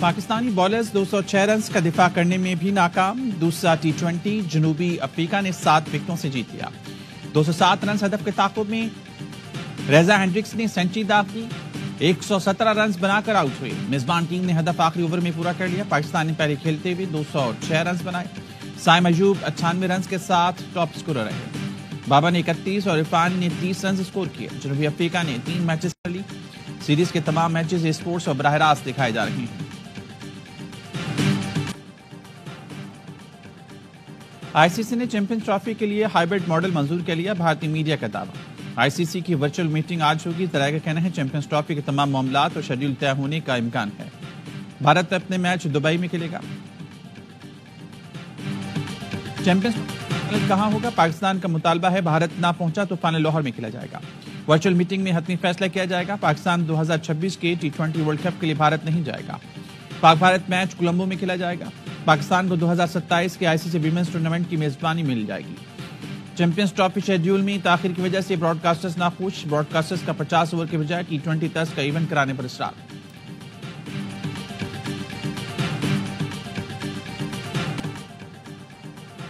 Pakistani bowlers 206 runs کا دفاع کرنے میں بھی ناکام. دوسرا ٹی20 جنوبی افریقہ نے 7 وکٹوں سے جیت لیا. 207 رنز ہدف کے تعاقب میں ریزا ہینڈرکس نے سینچری داغ دی. 117 رنز بنا کر آؤٹ ہوئے. میزبان ٹیم نے ہدف آخری اوور میں پورا کر لیا. پاکستان نے پہلے کھیلتے ہوئے 206 رنز بنائے. سائم ایوب 98 رنز کے ساتھ ٹاپ اسکورر رہے. بابا نے 31 اور عرفان نے 30 رنز اسکور کیے. جنوبی افریقہ نے 3 میچز کر لی. سیریز کے تمام میچز اسپورٹس اور براہ راست دکھائے جا رہے ہیں. آئی سی سی نے چیمپئنز ٹرافی کے لیے ہائیبرڈ ماڈل منظور کر لیا. بھارتی میڈیا کا دعویٰ. آئی سی سی کی ورچوئل میٹنگ آج ہوگی. ذرائع کا کہنا ہے چیمپئنز ٹرافی کے تمام معاملات اور شیڈول طے ہونے کا امکان ہے. بھارت اپنے میچ دبئی میں کھیلے گا. چیمپئنز ٹرافی کہاں ہوگا؟ پاکستان کا مطالبہ ہے بھارت نہ پہنچا تو فائنل لاہور میں کھیلا جائے گا. ورچوئل میٹنگ میں حتمی فیصلہ کیا جائے گا. پاکستان 2026 کے ٹی20 ورلڈ کپ کے لیے بھارت نہیں جائے گا. پاک بھارت میچ کولمبو میں کھیلا جائے گا. پاکستان کو 2027 کے آئی سی سی ویمنز ٹورنامنٹ کی میزبانی مل جائے گی. چیمپئنز ٹرافی شیڈیول میں تاخیر کی وجہ سے براڈ کاسٹرز ناخوش. براڈ کاسٹرز کا 50 اوور کے بجائے ٹی20 10 کا ایونٹ کرانے پر اصرار.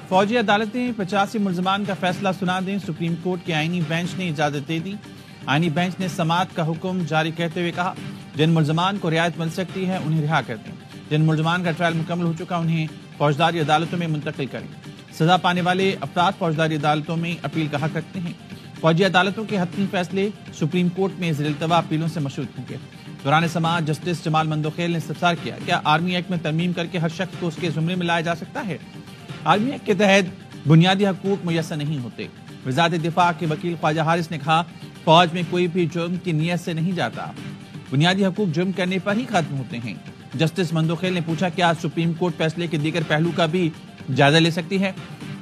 فوجی عدالتیں 85 ملزمان کا فیصلہ سنا دیں. سپریم کورٹ کے آئینی بینچ نے اجازت دے دی. آئینی بینچ نے سماعت کا حکم جاری کرتے ہوئے کہا جن ملزمان کو رعایت مل سکتی ہے انہیں رہا کر دیں. جن ملزمان کا ٹرائل مکمل ہو چکا انہیں فوجداری عدالتوں میں منتقل کریں. سزا پانے والے افراد فوجداری عدالتوں میں اپیل کا حق رکھتے ہیں. فوجی عدالتوں کے حتمی فیصلے سپریم کورٹ میں زیر التوا اپیلوں سے مشروط ہوں گے. دوران سماعت جسٹس جمال مندوخیل نے استفسار کیا کیا آرمی ایکٹ میں ترمیم کر کے ہر شخص کو اس کے زمرے میں لایا جا سکتا ہے؟ آرمی ایکٹ کے تحت بنیادی حقوق میسر نہیں ہوتے. وزارت دفاع کے وکیل خواجہ حارث نے کہا فوج میں کوئی بھی جرم کی نیت سے نہیں جاتا. بنیادی حقوق جرم کرنے پر ہی ختم ہوتے ہیں. جسٹس مندوخیل نے پوچھا کیا سپریم کورٹ فیصلے کے دیگر پہلو کا بھی جائزہ لے سکتی ہے؟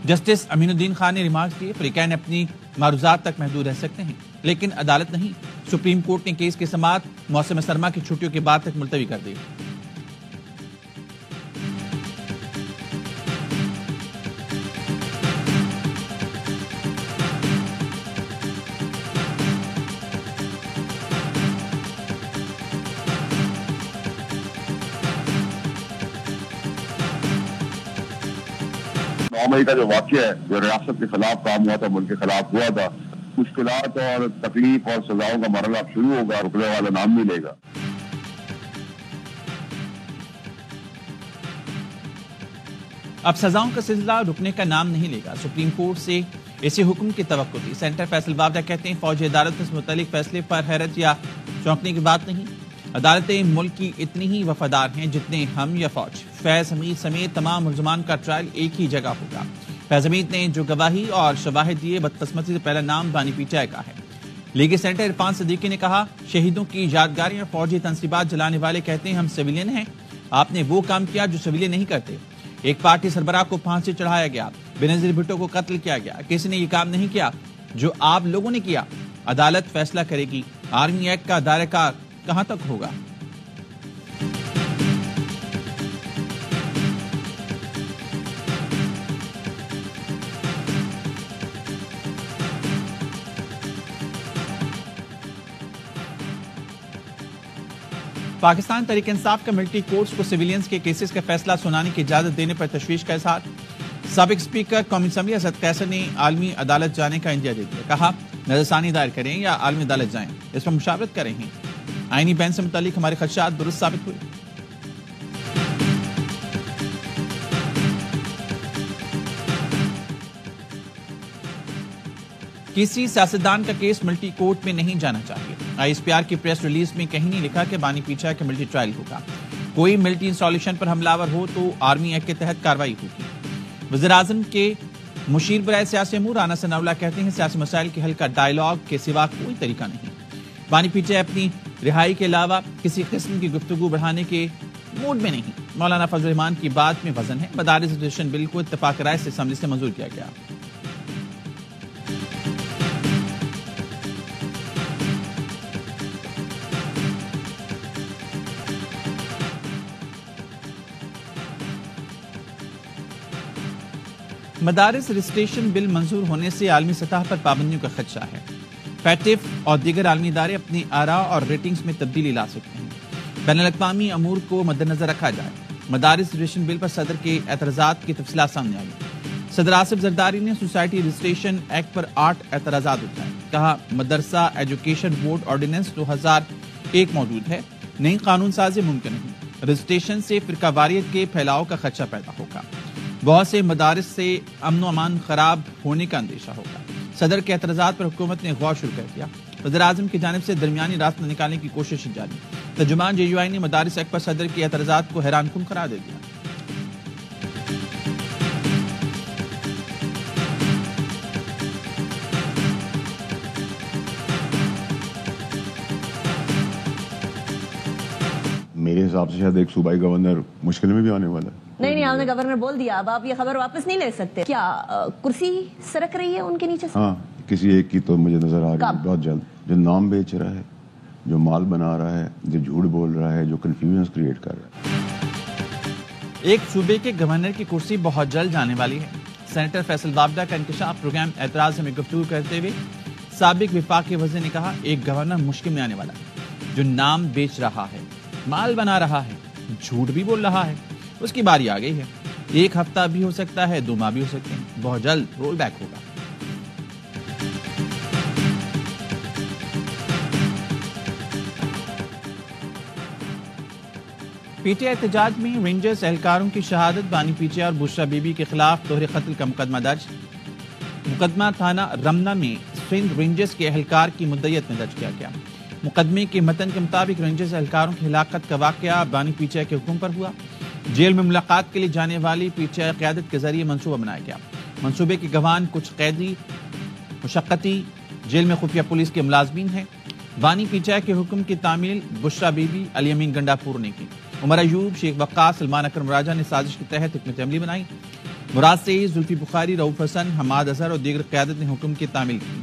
جسٹس امین الدین خان نے ریمارکس دیے فریقین اپنی معروضات تک محدود رہ سکتے ہیں لیکن عدالت نہیں. سپریم کورٹ نے کیس کی سماعت موسم سرما کی چھٹیوں کے بعد تک ملتوی کر دی. مئی کا جو واقعہ ہے جو ریاست کے خلاف کام ہوا تھا ملک کے خلاف ہوا تھا مشکلات اور تکلیف اور سزاؤں کا مرحلہ اب شروع ہوگا. رکنے والا نام ملے گا. اب سزاؤں کا سلسلہ رکنے کا نام نہیں لے گا. سپریم کورٹ سے اسی حکم کی توقع تھی. سینٹر فیصل بابدہ کہتے ہیں فوجی عدالت سے متعلق فیصلے پر حیرت یا چونکنے کی بات نہیں. عدالتیں ملک کی اتنی ہی وفادار ہیں جتنے ہم یا فوج. فیض حمید سمیت تمام ملزمان کا ٹرائل ایک ہی جگہ ہوگا. فیض حمید نے جو گواہی اور شواہد دیے بدقسمتی سے پہلا نام بانی پی ٹی آئی کا ہے. لیگی سینٹر عرفان صدیقی نے کہا شہیدوں کی یادگاریاں فوجی تنصیبات جلانے والے کہتے ہیں ہم سویلین ہیں. آپ نے وہ کام کیا جو سویلین نہیں کرتے. ایک پارٹی سربراہ کو پھانسی چڑھایا گیا. بینظیر بھٹو کو قتل کیا گیا. کسی نے یہ کام نہیں کیا جو آپ لوگوں نے کیا. عدالت فیصلہ کرے گی. آرمی ایکٹ کا دائرہ کار کہاں تک ہوگا؟ پاکستان تحریک انصاف کا ملٹری کورٹس کو سویلینز کے کیسز کا فیصلہ سنانے کی اجازت دینے پر تشویش کا اظہار. سابق اسپیکر قومی اسمبلی اسد قیصر نے عالمی عدالت جانے کا اندیا دے دیا. کہا نظر ثانی دائر کریں یا عالمی عدالت جائیں اس پر مشاورت کر رہے ہیں. آئینی بینچ سے متعلق ہمارے خدشات درست ثابت ہوئے. کسی سیاستدان کا کیس ملٹی کورٹ میں نہیں جانا چاہیے. آئی ایس پی آر کی پریس ریلیز میں کہیں نہیں لکھا کہ بانی پی ٹی آئی کا ملٹی ٹرائل ہوگا. کوئی ملٹی انسٹالیشن پر حملہ آور ہو تو آرمی ایکٹ کے تحت کارروائی ہوگی. وزیر اعظم کے مشیر برائے سیاسی امور رانا ثناء اللہ کہتے ہیں سیاسی مسائل کے حل کا ڈائیلاگ کے سوا کوئی طریقہ نہیں. بانی پی ٹی آئی اپنی رہائی کے علاوہ کسی قسم کی گفتگو بڑھانے کے موڈ میں نہیں. مولانا فضل الرحمان کی بات میں وزن ہے. مدارس ایجوکیشن بل کو اتفاق رائے سے اسمبلی سے منظور کیا گیا. مدارس رجسٹریشن بل منظور ہونے سے عالمی سطح پر پابندیوں کا خدشہ ہے. پیٹف اور دیگر عالمی ادارے اپنی آراء اور ریٹنگز میں تبدیلی لا سکتے ہیں. بین الاقوامی امور کو مد نظر رکھا جائے۔ مدارس رجسٹریشن بل پر صدر کے اعتراضات کی تفصیلات سامنے آئی۔ صدر آصف زرداری نے سوسائٹی رجسٹریشن ایکٹ پر 8 اعتراضات اٹھائے۔ کہا مدرسہ ایجوکیشن بورڈ آرڈیننس 2001 موجود ہے، نئی قانون سازی ممکن نہیں۔ رجسٹریشن سے فرقہ واریت کے پھیلاؤ کا خدشہ پیدا ہوگا، بہت سے مدارس سے امن و امان خراب ہونے کا اندیشہ ہوگا۔ صدر کے اعتراضات پر حکومت نے غور شروع کر دیا۔ وزیر اعظم کی جانب سے درمیانی راستہ نکالنے کی کوشش جاری۔ ترجمان JUI نے مدارس ایکٹ پر صدر کے اعتراضات کو حیران کن قرار دے دیا۔ میرے حساب سے شاید ایک صوبائی گورنر مشکل میں بھی آنے والا ہے۔ نہیں آپ نے گورنر بول دیا، اب آپ یہ خبر واپس نہیں لے سکتے کیا؟ کرسی سرک رہی ہے ان کے نیچے سے؟ ہاں، کسی ایک کی تو مجھے نظر آ رہی ہے بہت جلد، جو نام بیچ رہا ہے، جو مال بنا رہا ہے، جو جھوٹ بول رہا ہے، جو کنفیوژن کریٹ کر رہا ہے۔ ایک صوبے کے گورنر کی کرسی بہت جلد جانے والی ہے۔ سینیٹر فیصل وابڈا کا انکشاف پروگرام اعتراض میں گفتگو کرتے ہوئے سابق وفاقی وزیر نے کہا ایک گورنر مشکل میں آنے والا ہے جو نام بیچ رہا ہے، مال بنا رہا ہے، جھوٹ بھی بول رہا ہے، اس کی باری آ گئی ہے۔ ایک ہفتہ بھی ہو سکتا ہے، 2 ماہ بھی ہو سکتے ہیں، بہت جلد رول بیک ہوگا۔ PTI احتجاج میں رینجرز اہلکاروں کی شہادت، بانی PTI اور بشرا بی بی کے خلاف دوہرے قتل کا مقدمہ درج۔ مقدمہ تھانہ رمنا میں سندھ رینجرز کے اہلکار کی مدعیت میں درج کیا گیا۔ مقدمے کے متن کے مطابق رینجرز اہلکاروں کی ہلاکت کا واقعہ بانی PTI کے حکم پر ہوا۔ جیل میں ملاقات کے لیے جانے والی PTI قیادت کے ذریعے منصوبہ بنایا گیا۔ منصوبے کے گواہان کچھ قیدی مشقتی جیل میں خفیہ پولیس کے ملازمین ہیں۔ بانی PTI کے حکم کی تعمیل بشرا بی بی، علی امین گنڈاپور نے کی۔ عمر ایوب، شیخ وقاص، سلمان اکرم راجہ نے سازش کے تحت حکمت عملی بنائی۔ مراد سعید، زلفی بخاری، رؤوف حسن، حماد اظہر اور دیگر قیادت نے حکم کی تعمیل کی۔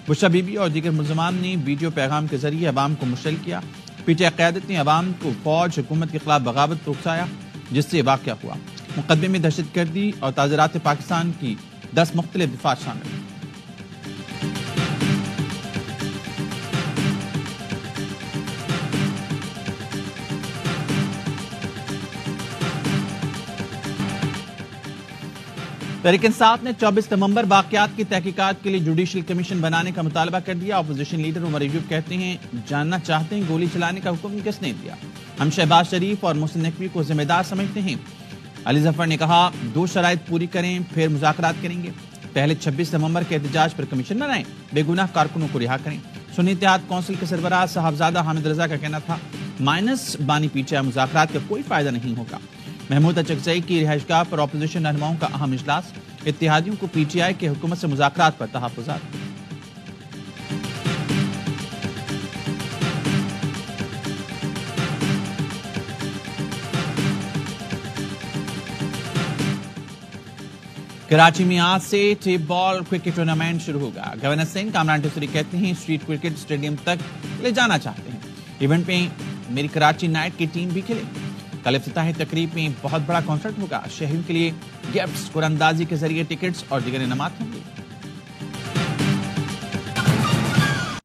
بشرا بی بی اور دیگر ملزمان نے ویڈیو پیغام کے ذریعے عوام کو مشتعل کیا۔ PTI قیادت نے عوام کو فوج حکومت کے خلاف بغاوت پر اکسایا، جس سے واقعہ ہوا۔ مقدمے میں دہشت گردی اور تعزیرات پاکستان کی 10 مختلف دفعات شامل ہیں۔ تحریک انصاف نے 24 نومبر واقعات کی تحقیقات کے لیے جوڈیشل کمیشن بنانے کا مطالبہ کر دیا۔ اپوزیشن لیڈر عمر ایوب کہتے ہیں جاننا چاہتے ہیں گولی چلانے کا حکم کس نے دیا؟ ہم شہباز شریف اور محسن نقوی کو ذمہ دار سمجھتے ہیں۔ علی ظفر نے کہا 2 شرائط پوری کریں پھر مذاکرات کریں گے۔ پہلے 26 نومبر کے احتجاج پر کمیشن بنائیں، بے گناہ کارکنوں کو رہا کریں۔ سنی اتحاد کونسل کے سربراہ صاحبزادہ حامد رضا کا کہنا تھا مائنس بانی PTI مذاکرات کا کوئی فائدہ نہیں ہوگا۔ محمود اچکزئی کی رہائش گاہ پر اپوزیشن رہنماؤں کا اہم اجلاس، اتحادیوں کو PTI کے حکومت سے مذاکرات پر تحفظات۔ کراچی میں آج سے ٹیپ بال کرکٹ ٹورنامنٹ شروع ہوگا۔ گورنر سنگھ کامران ٹیسری کہتے ہیں اسٹریٹ کرکٹ اسٹیڈیم تک لے جانا چاہتے ہیں۔ ایونٹ میں میری کراچی نائٹ کی ٹیم بھی کھیلے گی۔ کل افتتاحی تقریب میں بہت بڑا کنسرٹ ہوگا۔ شہریوں کے لیے گفٹس، قرآن اندازی کے ذریعے ٹکٹس اور دیگر انعامات ہوں گے۔